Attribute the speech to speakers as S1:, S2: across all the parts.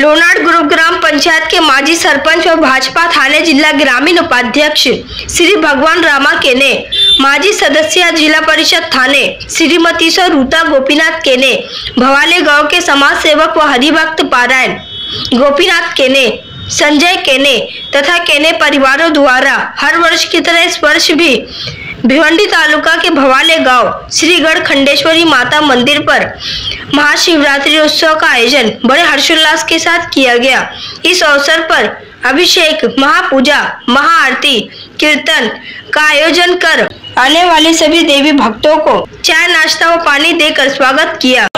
S1: लोनाड group ग्राम पंचायत के माजी सरपंच व भाजपा थाने जिला ग्रामीण उपाध्यक्ष श्री भगवान रामा केने, माजी सदस्य जिला परिषद थाने श्रीमती ऋता गोपीनाथ केने, भवाले गांव के समाज सेवक व हरिभक्त पारायण गोपीनाथ केने, संजय केने तथा केने परिवारों द्वारा हर वर्ष की तरह इस वर्ष भी भिवंडी तालुका के भवाले गांव श्री गढ़ खंडेश्वरी माता मंदिर पर महाशिवरात्रि उत्सव का आयोजन बड़े हर्षोल्लास के साथ किया गया। इस अवसर पर अभिषेक, महापूजा, महाआरती, कीर्तन का आयोजन कर आने वाले सभी देवी भक्तों को चाय, नाश्ता व पानी देकर स्वागत किया।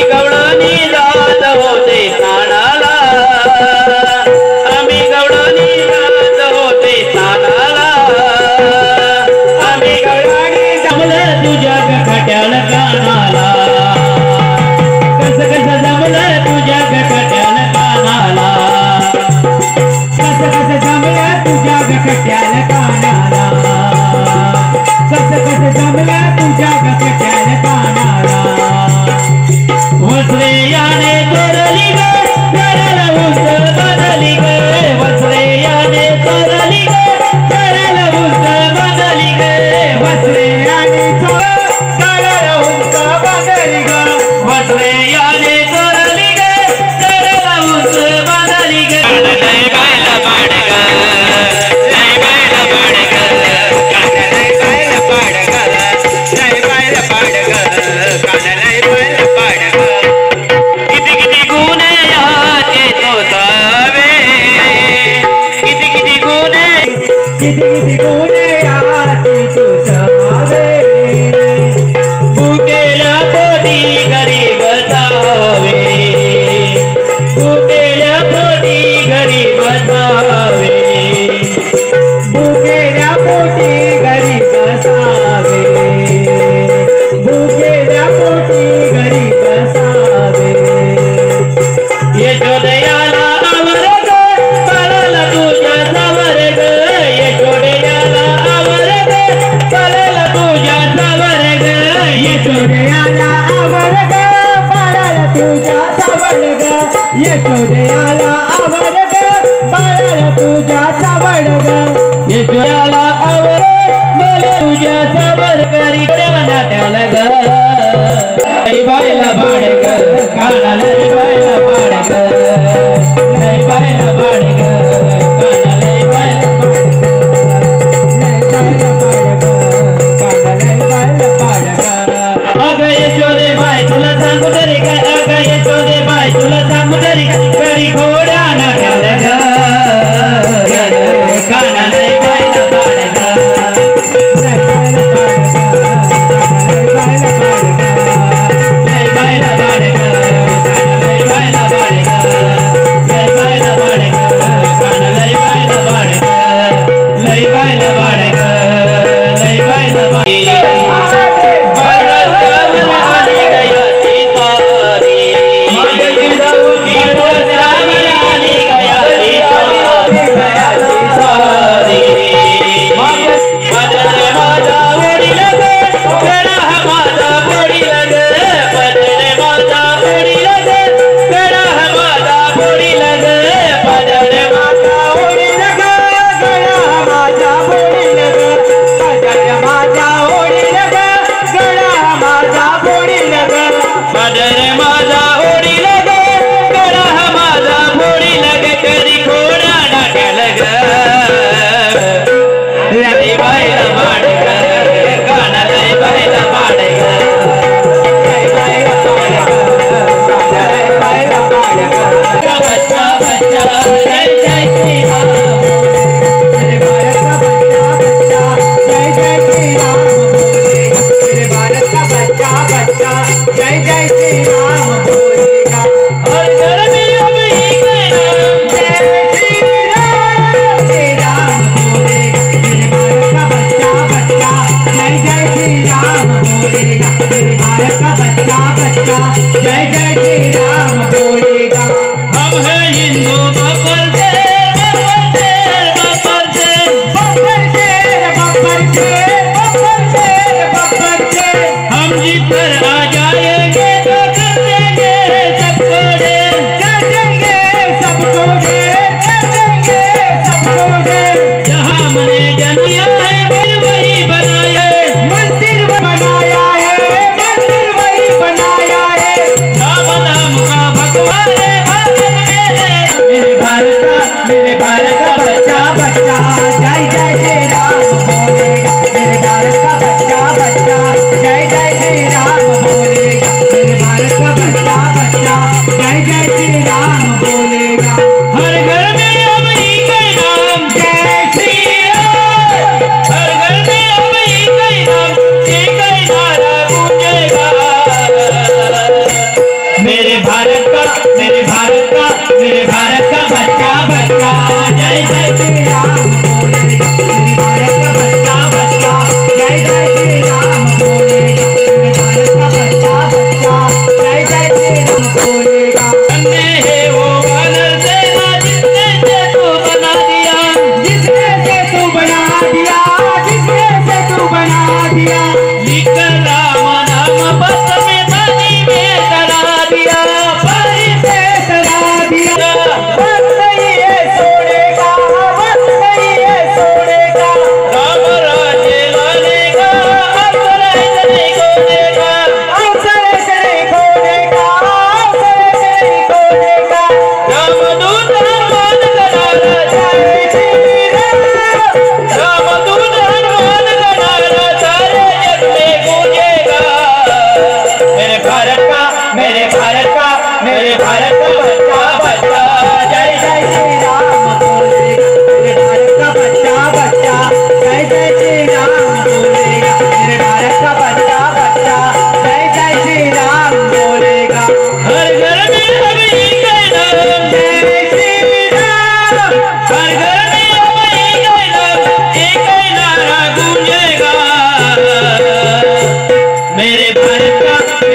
S2: गवळणी जात होते पाखरे याने चोरली ग चरला उस बांधली ग लय बैल पाडग लय बैल पाडग लय बैल पाडग लय बैल पाडग लय बैल पाडग किती किती गुण याचे तो सावे किती किती गुण याचे तो सावे भुकेल्या पोटी गरीब बसावे भुकेल्या पोटी गरीब बसावे भुकेल्या पोटी गरीब बसावे भुकेल्या पोटी गरीब बसावे यशोदयाला आवर ग पळाला तुझ्या सावर ग यशोदयाला आवर ग पळाला तुझ्या सावर ग यशोदयाला आवर ग पळाला तुझ्या सावर ग यशोदयाला आवर ग पळाला तुझ्या सावर ग यशोदयाला आवर मला तुझ्या सावर करी देवना त्याला ग लय बैल पाडग काना लय बैल पाडग लय बैल पाडग काना लय बैल पाडग अग यशोदे बाई तुला सांगू तरी काय अग यशोदे बाई तुला सांगू तरी करी घोडा ना त्याला ग काना लय बैल पाडग मेरे भारत का बच्चा बच्चा जय जय श्री राम बोलेगा मेरे भारत का बच्चा बच्चा जय जय श्री राम बोलेगा मेरे भारत का बच्चा बच्चा जय जय श्री राम बोलेगा हर घर में हम एक नाम जय श्री राम हर घर में हम एक नारा गूंजेगा मेरे भारत का बच्चा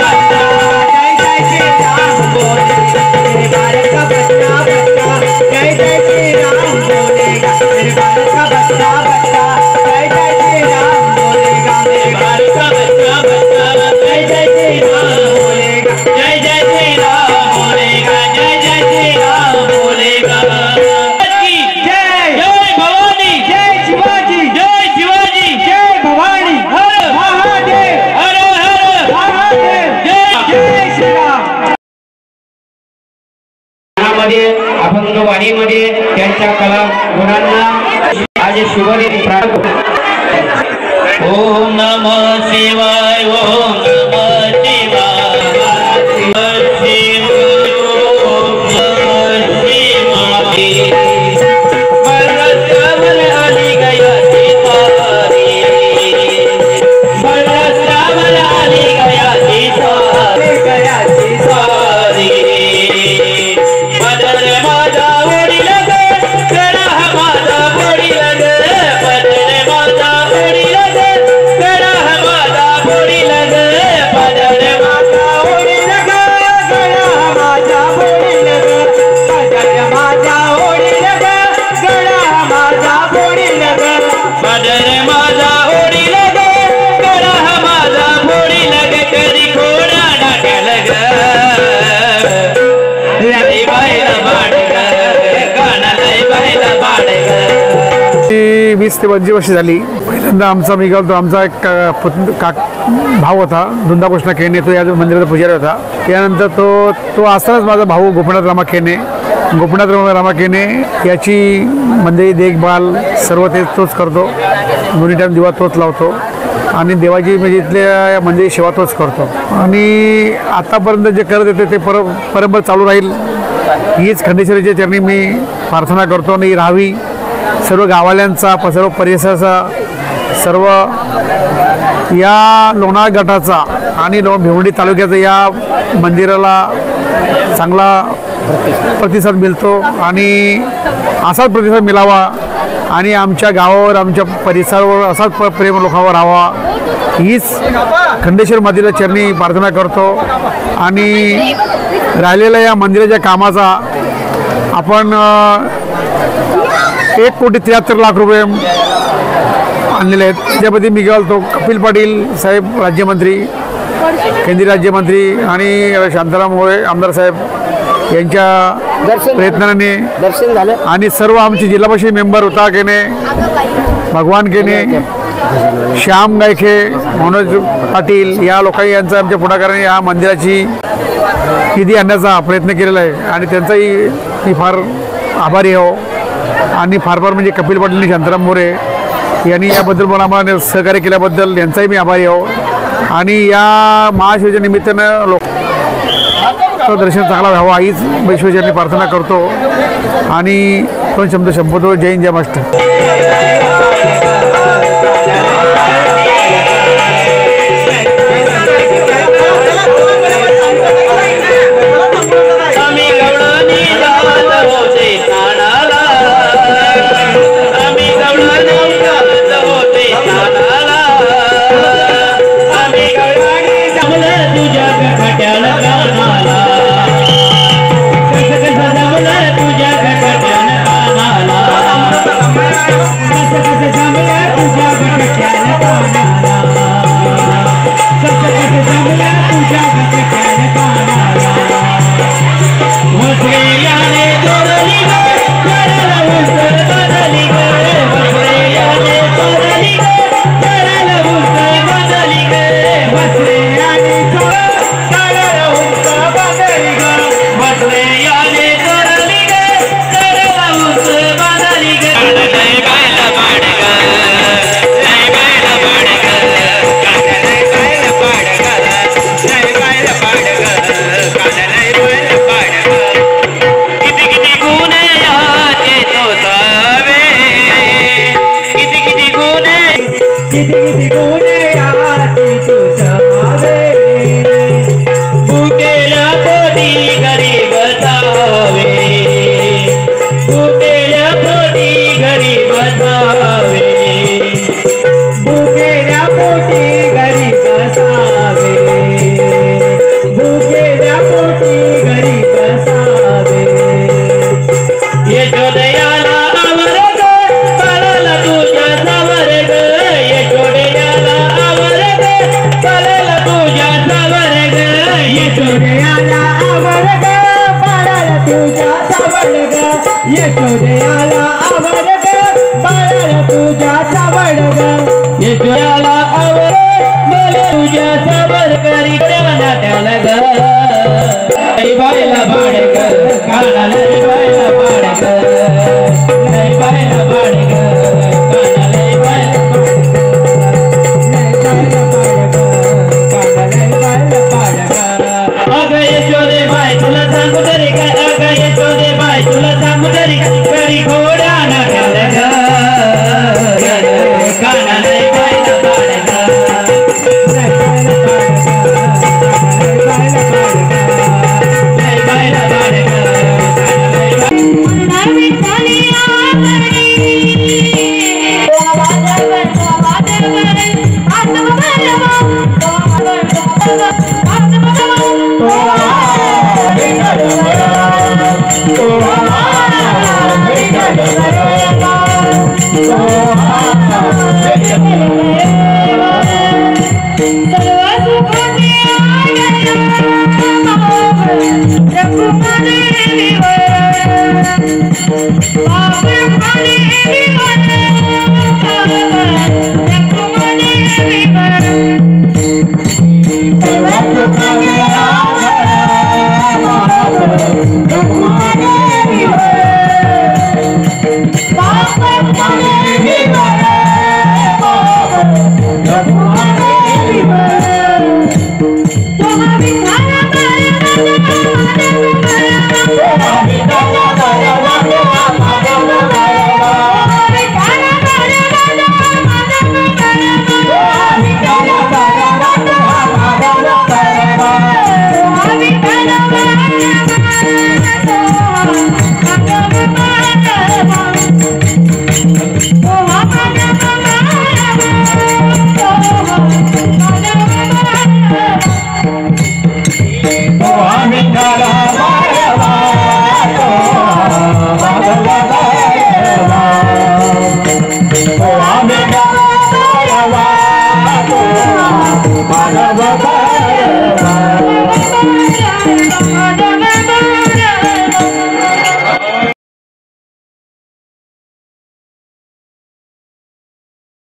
S2: बच्चा जय जय श्री राम बोलेगा मेरे भारत का बच्चा बच्चा जय जय श्री राम बोलेगा मेरे भारत का बच्चा बच्चा जय जय श्री राम बोलेगा मेरे भारत का बच्चा बच्चा जय जय श्री राम बोलेगा जय जय श्री राम बोलेगा जय जय श्री राम बोलेगा जय भवानी जय शिवाजी जय भवानी हर महादेव हर हर महादेव जय श्री राम मध्ये अभंगवाणीमध्ये त्यांच्या कला गुणांना आज शुभदिनी ओम नमः शिवाय ओम नमः शिवाय बरसावल आली गया सीतारी बरसावल आली गया सीतारी बदल माझा ओढी लग गडा माझा ओढी लग बदल माझा ओढी लग गडा माझा ओढी लग बदल माझा ओढी लग गडा माझा ओढी लग बदल माझा ओढी लग गडा माझा ओढी लग बदल माझा ओढी लग गडा माझा ओढी लग कधी घोडा डाक्या लग
S3: 20 ते 25 वर्ष झाली. पहिल्यांदा आमचा मी गेलो आमचा एक भाऊ होता धुंदाकृष्ण खेणे, तो या मंदिराचा पुजारी होता. त्यानंतर तो असतानाच माझा भाऊ गोपीनाथ रामा खेणे याची मंदिरी देखभाल सर्व तोच करतो. दोन्ही टाईम दिवा तोच लावतो आणि देवाची म्हणजे इथल्या मंदिरी सेवा तोच करतो आणि आतापर्यंत जे करत येते ते परंपरा चालू राहील हीच खंडेश्वरीच्या चरणी मी प्रार्थना करतो आणि राहावी. सर्व गावाल्यांचा सर्व परिसराचा सर्व या लोणार गटाचा आणि भिवंडी तालुक्याचा या मंदिराला चांगला प्रतिसाद मिळतो आणि असाच प्रतिसाद मिळावा आणि आमच्या गावावर आमच्या परिसरावर असाच प्रेम लोकांवर राहावा हीच खंडेश्वर मातेच्या चरणी प्रार्थना करतो. आणि राहिलेल्या या मंदिराच्या कामाचा आपण 1,73,00,000 रुपये आणलेले आहेत. त्याच्यामध्ये मी गेलो कपिल पाटील साहेब राज्यमंत्री, केंद्रीय राज्यमंत्री आणि शांताराम मोरे आमदार साहेब यांच्या प्रयत्नाने दर्शन झालं आणि सर्व आमचे जिल्हा परिषद मेंबर होता केने, भगवान केने, श्याम गायखे, मनोज पाटील या लोकांनी यांचा आमच्या पुढाकाराने या मंदिराची निधी आणण्याचा प्रयत्न केलेला आहे आणि त्यांचाही मी फार आभारी हो. आणि फार म्हणजे कपिल पाटील आणि शांताराम मोरे यांनी याबद्दल मला आम्हाला सहकार्य केल्याबद्दल यांचाही मी आभारी हो. आणि या महाशिवच्या निमित्तानं लोक दर्शन चांगला व्हावा हीच वैश्वचरणी प्रार्थना करतो आणि दोन शब्द संपवतो. जय हिंद जय महाराष्ट्र.
S2: तुझ्या तुझ्याचा बडग यशोदयाला आवड ग बाळाला तुझ्याचा बडग यशोदयाला आवड मला तुझ्याचा बडकरी नाट्याला ग बायला बाडग कानाला बायला बाडग बायला बाडग कानाला बायला अगं यशोदे बाय तुला सांगू तरी काय अगं यशोदे बाय तुला सांगू तरी करी घोडा नाट्याला ग कानाला बायला बाडग
S4: Bye.